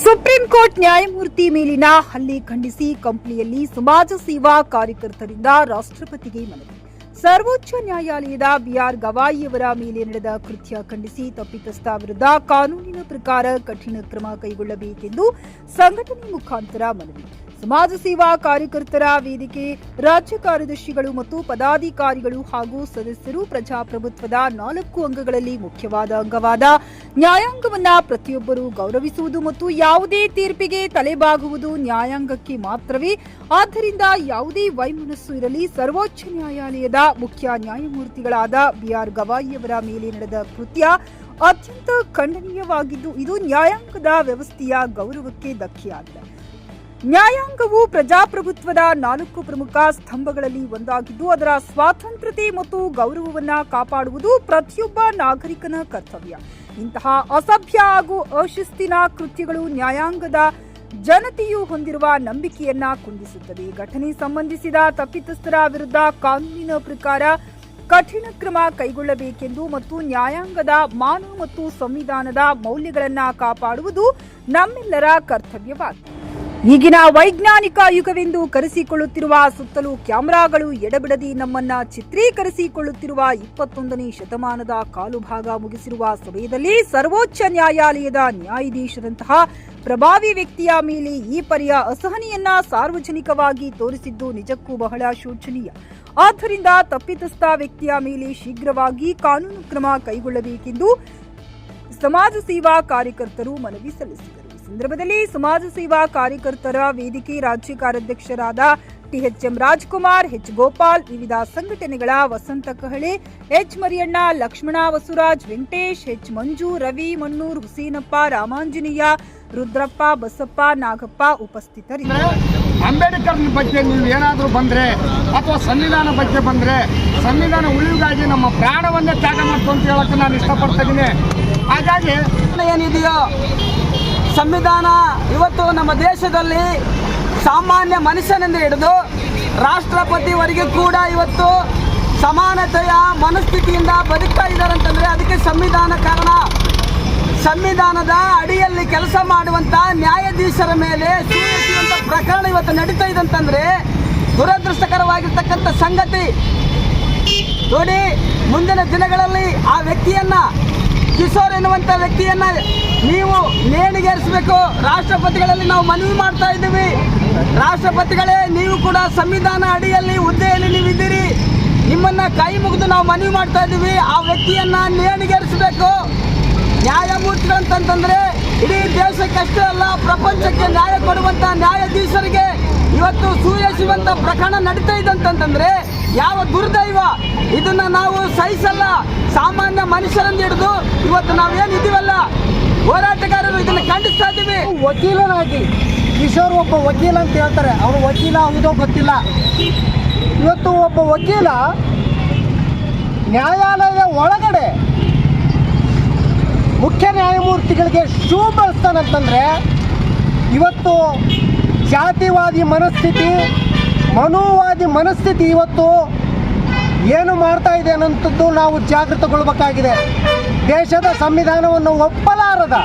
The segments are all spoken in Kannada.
ಸುಪ್ರೀಂ ಕೋರ್ಟ್ ನ್ಯಾಯಮೂರ್ತಿ ಮೇಲಿನ ಹಲ್ಲೆ ಖಂಡಿಸಿ ಕಂಪ್ಲಿಯಲ್ಲಿ ಸಮಾಜ ಸೇವಾ ಕಾರ್ಯಕರ್ತರಿಂದ ರಾಷ್ಟ್ರಪತಿಗೆ ಮನವಿ. ಸರ್ವೋಚ್ಚ ನ್ಯಾಯಾಲಯದ ಬಿಆರ್ ಗವಾಯಿಯವರ ಮೇಲೆ ನಡೆದ ಕೃತ್ಯ ಖಂಡಿಸಿ ತಪ್ಪಿತಸ್ಥ ವಿರುದ್ಧ ಕಾನೂನಿನ ಪ್ರಕಾರ ಕಠಿಣ ಕ್ರಮ ಕೈಗೊಳ್ಳಬೇಕೆಂದು ಸಂಘಟನೆ ಮುಖಾಂತರ ಮನವಿ. ಸಮಾಜ ಸೇವಾ ಕಾರ್ಯಕರ್ತರ ವೇದಿಕೆ ರಾಜ್ಯ ಕಾರ್ಯದರ್ಶಿಗಳು ಮತ್ತು ಪದಾಧಿಕಾರಿಗಳು ಹಾಗೂ ಸದಸ್ಯರು ಪ್ರಜಾಪ್ರಭುತ್ವದ 4 ಅಂಗಗಳಲ್ಲಿ ಮುಖ್ಯವಾದ ಅಂಗವಾದ ನ್ಯಾಯಾಂಗವನ್ನ ಪ್ರತಿಯೊಬ್ಬರೂ ಗೌರವಿಸುವುದು ಮತ್ತು ಯಾವುದೇ ತೀರ್ಪಿಗೆ ತಲೆಬಾಗುವುದು ನ್ಯಾಯಾಂಗಕ್ಕೆ ಮಾತ್ರವೇ. ಆದ್ದರಿಂದ ಯಾವುದೇ ವೈಮನಸ್ಸು ಇರಲಿ, ಸರ್ವೋಚ್ಚ ನ್ಯಾಯಾಲಯದ ಮುಖ್ಯ ನ್ಯಾಯಮೂರ್ತಿಗಳಾದ ಬಿಆರ್ ಗವಾಯಿಯವರ ಮೇಲೆ ನಡೆದ ಕೃತ್ಯ ಅತ್ಯಂತ ಖಂಡನೀಯವಾಗಿದ್ದು ಇದು ನ್ಯಾಯಾಂಗದ ವ್ಯವಸ್ಥೆಯ ಗೌರವಕ್ಕೆ ಧಕ್ಕೆಯಾಗಿದೆ. ನ್ಯಾಯಾಂಗವು ಪ್ರಜಾಪ್ರಭುತ್ವದ 4 ಪ್ರಮುಖ ಸ್ತಂಭಗಳಲ್ಲಿ ಒಂದಾಗಿದ್ದು ಅದರ ಸ್ವಾತಂತ್ರ್ಯತೆ ಮತ್ತು ಗೌರವವನ್ನು ಕಾಪಾಡುವುದು ಪ್ರತಿಯೊಬ್ಬ ನಾಗರಿಕನ ಕರ್ತವ್ಯ. ಇಂತಹ ಅಸಭ್ಯ ಹಾಗೂ ಅಶಿಸ್ತಿನ ಕೃತ್ಯಗಳು ನ್ಯಾಯಾಂಗದ ಜನತೆಯು ಹೊಂದಿರುವ ನಂಬಿಕೆಯನ್ನ ಕುಂದಿಸುತ್ತದೆ. ಘಟನೆ ಸಂಬಂಧಿಸಿದ ತಪ್ಪಿತಸ್ಥರ ವಿರುದ್ಧ ಕಾನೂನಿನ ಪ್ರಕಾರ ಕಠಿಣ ಕ್ರಮ ಕೈಗೊಳ್ಳಬೇಕೆಂದು ಮತ್ತು ನ್ಯಾಯಾಂಗದ ಮಾನ ಮತ್ತು ಸಂವಿಧಾನದ ಮೌಲ್ಯಗಳನ್ನು ಕಾಪಾಡುವುದು ನಮ್ಮೆಲ್ಲರ ಕರ್ತವ್ಯವಾಗಿದೆ. ಈಗಿನ ವೈಜ್ಞಾನಿಕ ಯುಗವೆಂದು ಕರೆಸಿಕೊಳ್ಳುತ್ತಿರುವ ಸುತ್ತಲೂ ಕ್ಯಾಮೆರಾಗಳು ಎಡಬಿಡದಿ ನಮ್ಮನ್ನ ಚಿತ್ರೀಕರಿಸಿಕೊಳ್ಳುತ್ತಿರುವ 21ನೇ ಶತಮಾನದ ಕಾಲು ಭಾಗ ಮುಗಿಸಿರುವ ಸಮಯದಲ್ಲಿ ಸರ್ವೋಚ್ಚ ನ್ಯಾಯಾಲಯದ ನ್ಯಾಯಾಧೀಶರಂತಹ ಪ್ರಭಾವಿ ವ್ಯಕ್ತಿಯ ಮೇಲೆ ಈ ಪರಿಯ ಅಸಹನೆಯನ್ನ ಸಾರ್ವಜನಿಕವಾಗಿ ತೋರಿಸಿದ್ದು ನಿಜಕ್ಕೂ ಬಹಳ ಶೋಚನೀಯ. ಆದ್ದರಿಂದ ತಪ್ಪಿತಸ್ಥ ವ್ಯಕ್ತಿಯ ಮೇಲೆ ಶೀಘ್ರವಾಗಿ ಕಾನೂನು ಕ್ರಮ ಕೈಗೊಳ್ಳಬೇಕೆಂದು ಸಮಾಜ ಸೇವಾ ಕಾರ್ಯಕರ್ತರು ಮನವಿ ಸಲ್ಲಿಸಿದರು. ಸಂದರ್ಭದಲ್ಲಿ ಸಮಾಜ ಸೇವಾ ಕಾರ್ಯಕರ್ತರ ವೇದಿಕೆ ರಾಜ್ಯ ಕಾರ್ಯಾಧ್ಯಕ್ಷರಾದ ಟಿಎಚ್ಎಂ ರಾಜ್ಕುಮಾರ್, ಎಚ್ ಗೋಪಾಲ್, ವಿವಿಧ ಸಂಘಟನೆಗಳ ವಸಂತ ಕಹಳೆ, ಎಚ್ ಮರಿಯಣ್ಣ, ಲಕ್ಷ್ಮಣ, ವಸುರಾಜ್, ವೆಂಕಟೇಶ್, ಎಚ್ ಮಂಜು, ರವಿ, ಮಣ್ಣೂರ್, ಹುಸೇನಪ್ಪ, ರಾಮಾಂಜನೇಯ, ರುದ್ರಪ್ಪ, ಬಸಪ್ಪ, ನಾಗಪ್ಪ ಉಪಸ್ಥಿತರಿದ್ದರು. ಅಂಬೇಡ್ಕರ್ ಬಗ್ಗೆ ನೀವು ಏನಾದರೂ ಬಂದರೆ ಅಥವಾ ಸಂವಿಧಾನ ಬಗ್ಗೆ ಬಂದರೆ ಸಂವಿಧಾನ ಉಳಿವಿಗಾಗಿ ನಮ್ಮ ಪ್ರಾಣವನ್ನೇ ತ್ಯಾಗ ಮಾಡ್ತು ಅಂತ ಹೇಳಕ್ಕೆ ನಾನು ಇಷ್ಟಪಡ್ತಾ ಇದ್ದೀನಿ. ಹಾಗಾಗಿ ಏನಿದೆಯೋ ಸಂವಿಧಾನ ಇವತ್ತು ನಮ್ಮ ದೇಶದಲ್ಲಿ ಸಾಮಾನ್ಯ ಮನುಷ್ಯನಿಂದ ಹಿಡಿದು ರಾಷ್ಟ್ರಪತಿವರೆಗೂ ಕೂಡ ಇವತ್ತು ಸಮಾನತೆಯ ಮನಸ್ಥಿತಿಯಿಂದ ಬದುಕ್ತಾ ಇದ್ದಾರೆ ಅಂತಂದರೆ ಅದಕ್ಕೆ ಸಂವಿಧಾನ ಕಾರಣ. ಸಂವಿಧಾನದ ಅಡಿಯಲ್ಲಿ ಕೆಲಸ ಮಾಡುವಂಥ ನ್ಯಾಯಾಧೀಶರ ಮೇಲೆ ಸುರಿಯುವಂಥ ಪ್ರಕರಣ ಇವತ್ತು ನಡೀತಾ ಇದೆ ಅಂತಂದರೆ ದುರದೃಷ್ಟಕರವಾಗಿರ್ತಕ್ಕಂಥ ಸಂಗತಿ. ನೋಡಿ, ಮುಂದಿನ ದಿನಗಳಲ್ಲಿ ಆ ವ್ಯಕ್ತಿಯನ್ನ, ಕಿಶೋರ್ ಎನ್ನುವಂಥ ವ್ಯಕ್ತಿಯನ್ನ ನೀವು ನೇಣಿಗೇರಿಸಬೇಕು. ರಾಷ್ಟ್ರಪತಿಗಳಲ್ಲಿ ನಾವು ಮನವಿ ಮಾಡ್ತಾ ಇದ್ದೀವಿ. ರಾಷ್ಟ್ರಪತಿಗಳೇ, ನೀವು ಕೂಡ ಸಂವಿಧಾನ ಅಡಿಯಲ್ಲಿ ಹುದ್ದೆಯಲ್ಲಿ ನೀವಿದ್ದೀರಿ. ನಿಮ್ಮನ್ನ ಕೈ ಮುಗಿದು ನಾವು ಮನವಿ ಮಾಡ್ತಾ ಇದ್ದೀವಿ. ಆ ವ್ಯಕ್ತಿಯನ್ನ ನೇಣಿಗೇರಿಸಬೇಕು. ನ್ಯಾಯಮೂರ್ತಿಗಳಂತಂದ್ರೆ ಇಡೀ ದೇಶಕ್ಕಷ್ಟೇ ಅಲ್ಲ, ಪ್ರಪಂಚಕ್ಕೆ ನ್ಯಾಯ ಕೊಡುವಂತ ನ್ಯಾಯಾಧೀಶರಿಗೆ ಇವತ್ತು ಸೂಯಸುವಂತ ಪ್ರಕರಣ ನಡೀತಾ ಇದೆ ಅಂತಂದ್ರೆ ಯಾವ ದುರ್ದೈವ. ಇದನ್ನ ನಾವು ಸಹಿಸಲ್ಲ. ಸಾಮಾನ್ಯ ಮನುಷ್ಯರನ್ನು ಹಿಡಿದು ಇವತ್ತು ನಾವೇನಿದ್ದೀವಲ್ಲ ಹೋರಾಟಗಾರರು ಇದನ್ನ ಖಂಡಿಸ್ತಾ ಇದ್ದೀವಿ. ವಕೀಲನಾಗಿ ಕಿಶೋರ್ ಒಬ್ಬ ವಕೀಲ ಅಂತ ಹೇಳ್ತಾರೆ. ಅವರು ವಕೀಲ ಹೌದೋ ಗೊತ್ತಿಲ್ಲ. ಇವತ್ತು ಒಬ್ಬ ವಕೀಲ ನ್ಯಾಯಾಲಯದ ಒಳಗಡೆ ಮುಖ್ಯ ನ್ಯಾಯಮೂರ್ತಿಗಳಿಗೆ ಶೂ ಬಳಸ್ತಾನಂತಂದರೆ ಇವತ್ತು ಜಾತಿವಾದಿ ಮನಸ್ಥಿತಿ, ಮನೋವಾದಿ ಮನಸ್ಥಿತಿ ಇವತ್ತು ಏನು ಮಾಡ್ತಾ ಇದೆ ಅನ್ನೋಂಥದ್ದು ನಾವು ಜಾಗೃತಗೊಳ್ಳಬೇಕಾಗಿದೆ. ದೇಶದ ಸಂವಿಧಾನವನ್ನು ಒಪ್ಪಲಾರದ,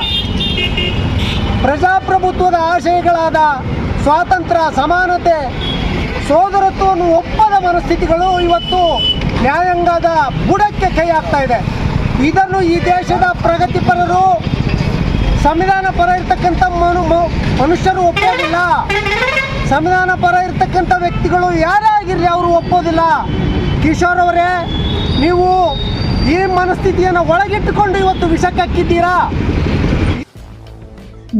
ಪ್ರಜಾಪ್ರಭುತ್ವದ ಆಶಯಗಳಾದ ಸ್ವಾತಂತ್ರ್ಯ, ಸಮಾನತೆ, ಸೋದರತ್ವವನ್ನು ಒಪ್ಪದ ಮನಸ್ಥಿತಿಗಳು ಇವತ್ತು ನ್ಯಾಯಾಂಗದ ಬುಡಕ್ಕೆ ಕೈ ಹಾಕ್ತಾ ಇದೆ. ಇದನ್ನು ಈ ದೇಶದ ಪ್ರಗತಿಪರರು, ಸಂವಿಧಾನ ಪರ ಇರ್ತಕ್ಕಂಥ ಮನುಷ್ಯರು ಒಪ್ಪೋದಿಲ್ಲ. ಸಂವಿಧಾನ ಪರ ಇರ್ತಕ್ಕಂಥ ವ್ಯಕ್ತಿಗಳು ಯಾರೇ ಆಗಿರಲಿ ಅವರು ಒಪ್ಪೋದಿಲ್ಲ. ಕಿಶೋರ್ ಅವರೇ, ನೀವು ಈ ಮನಸ್ಥಿತಿಯನ್ನು ಒಳಗಿಟ್ಟುಕೊಂಡು ಇವತ್ತು ವಿಷಕ್ಕಾಕಿದ್ದೀರಾ.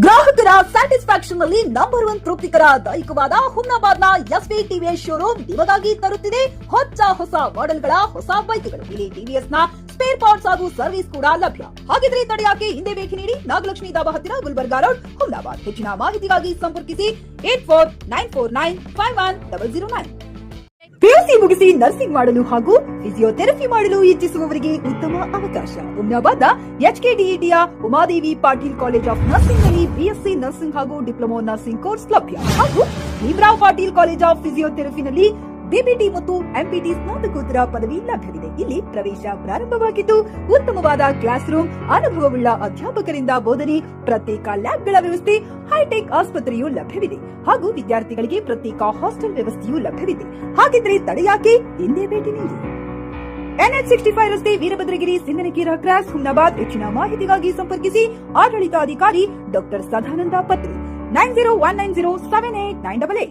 ಗ್ರಾಹಕರ ಸ್ಯಾಟಿಸ್ಫ್ಯಾಕ್ಷನ್ ನಲ್ಲಿ ನಂಬರ್ 1 ತೃಪ್ತಿಕರದಾಯಕವಾದ ಹುಮ್ನಾಬಾದ್ನ ಎಸ್ವಿ ಟಿವಿಎಸ್ ಶೋರೂಮ್ ನಿಮಗಾಗಿ ತರುತ್ತಿದೆ ಹೊಸ ಮಾಡೆಲ್ಗಳ ಹೊಸ ಬೈಕ್ಗಳು. ಇಲ್ಲಿ ಟಿವಿಎಸ್ ನ ಸ್ಪೇರ್ ಪಾರ್ಟ್ಸ್ ಹಾಗೂ ಸರ್ವಿಸ್ ಕೂಡ ಲಭ್ಯ. ಹಾಗಿದ್ರೆ ತಡೆಯಾಕೆ ಹಿಂದೆ ಭೇಟಿ ನೀಡಿ ನಾಗಲಕ್ಷ್ಮಿ ದಾಬಾ ಹತ್ತಿರ ಗುಲ್ಬರ್ಗಾ ರೋಡ್, ಹುಮ್ನಾಬಾದ್. ಹೆಚ್ಚಿನ ಮಾಹಿತಿಗಾಗಿ ಸಂಪರ್ಕಿಸಿ 8494951009. ಪಿಯುಸಿ ಮುಗಿಸಿ ನರ್ಸಿಂಗ್ ಮಾಡಲು ಹಾಗೂ ಫಿಸಿಯೋಥೆರಪಿ ಮಾಡಲು ಇಚ್ಛಿಸುವವರಿಗೆ ಉತ್ತಮ ಅವಕಾಶ. ಹುಮ್ನಾಬಾದ್ನ ಎಚ್ಕೆಡಿಇಟಿಯ Umadevi Patil college of nursing ನಲ್ಲಿ ಬಿಎಸ್ಸಿ ನರ್ಸಿಂಗ್ ಹಾಗೂ ಡಿಪ್ಲೊಮಾ ನರ್ಸಿಂಗ್ ಕೋರ್ಸ್ ಲಭ್ಯ ಹಾಗೂ ಭೀಮರಾವ್ ಪಾಟೀಲ್ ಕಾಲೇಜ್ ಆಫ್ ಫಿಸಿಯೋಥೆರಪಿನಲ್ಲಿ ಬಿಪಿಟಿ ಮತ್ತು ಎಂಪಿಟಿ ಸ್ನಾತಕೋತ್ತರ ಪದವಿ ಲಭ್ಯವಿದೆ. ಇಲ್ಲಿ ಪ್ರವೇಶ ಪ್ರಾರಂಭವಾಗಿದ್ದು ಉತ್ತಮವಾದ ಕ್ಲಾಸ್ ರೂಮ್, ಅನುಭವವುಳ್ಳ ಅಧ್ಯಾಪಕರಿಂದ ಬೋಧನೆ, ಪ್ರತ್ಯೇಕ ಲ್ಯಾಬ್ಗಳ ವ್ಯವಸ್ಥೆ, ಹೈಟೆಕ್ ಆಸ್ಪತ್ರೆಯೂ ಲಭ್ಯವಿದೆ ಹಾಗೂ ವಿದ್ಯಾರ್ಥಿಗಳಿಗೆ ಪ್ರತ್ಯೇಕ ಹಾಸ್ಟೆಲ್ ವ್ಯವಸ್ಥೆಯೂ ಲಭ್ಯವಿದೆ. ಹಾಗಿದ್ರೆ ತಡೆಯಾಕೆ, ಹಿಂದೆ ಭೇಟಿ ನೀಡಿ. NH65 ರಸ್ತೆ, ವೀರಭದ್ರಗಿರಿ, ಸಿಂಗನಕೀರ ಕ್ರಾಸ್, ಹುಮ್ನಾಬಾದ್. ಹೆಚ್ಚಿನ ಮಾಹಿತಿಗಾಗಿ ಸಂಪರ್ಕಿಸಿ ಆಡಳಿತಾಧಿಕಾರಿ ಡಾಕ್ಟರ್ ಸದಾನಂದ ಪತ್ರಿ 9019078988.